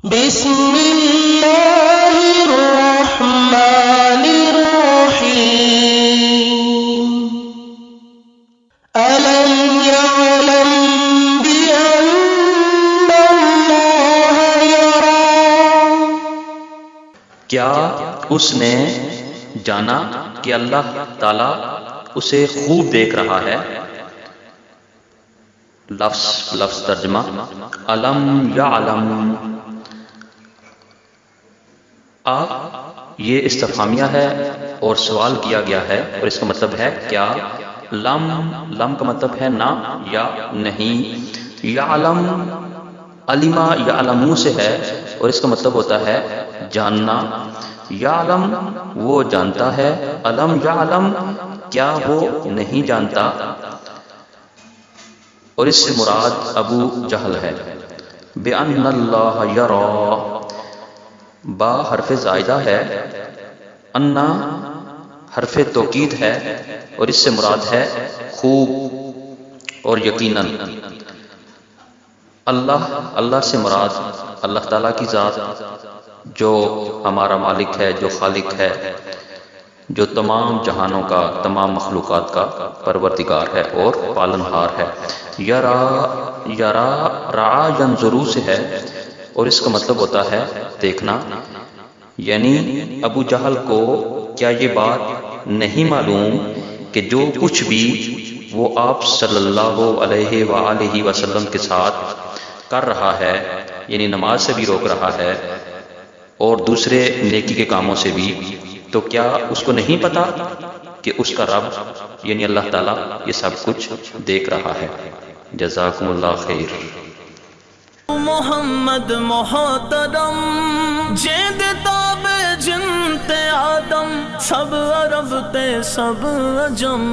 بسم اللہ الرحمن الرحیم أَلَمْ يَعْلَمْ بِأَنَّ اللَّهَ يَرَى کیا اس نے جانا کہ اللہ تعالیٰ اسے خوب دیکھ رہا ہے؟ لفظ ترجمہ علم یعلم یہ استفہامیہ ہے اور سوال کیا گیا ہے، اور اس کا مطلب ہے کیا۔ لم کا مطلب ہے نہ یا نہیں۔ یعلم علما یعلمو سے ہے اور اس کا مطلب ہوتا ہے جاننا۔ یعلم وہ جانتا ہے، علم یعلم کیا وہ نہیں جانتا، اور اس سے مراد ابو جہل ہے۔ بِأَنَّ اللَّهَ يَرَى با حرف زائدہ ہے، انا حرف توکید ہے، اور اس سے مراد ہے خوب اور یقیناً۔ اللہ سے مراد اللہ تعالیٰ کی ذات جو ہمارا مالک ہے، جو خالق ہے، جو تمام جہانوں کا، تمام مخلوقات کا پروردگار ہے اور پالنہار ہے۔ یرا رعا ینظرو سے ہے اور اس کا مطلب ہوتا ہے دیکھنا، یعنی ابو جہل کو کیا یہ بات نہیں معلوم کہ جو کچھ بھی وہ آپ صلی اللہ علیہ وآلہ وسلم کے ساتھ کر رہا ہے، یعنی نماز سے بھی روک رہا ہے اور دوسرے نیکی کے کاموں سے بھی، تو کیا اس کو نہیں پتا کہ اس کا رب یعنی اللہ تعالیٰ یہ سب کچھ دیکھ رہا ہے۔ جزاکم اللہ خیر۔ محمد محترم جیند تاب جنت آدم، سب عرب تے سب عجم۔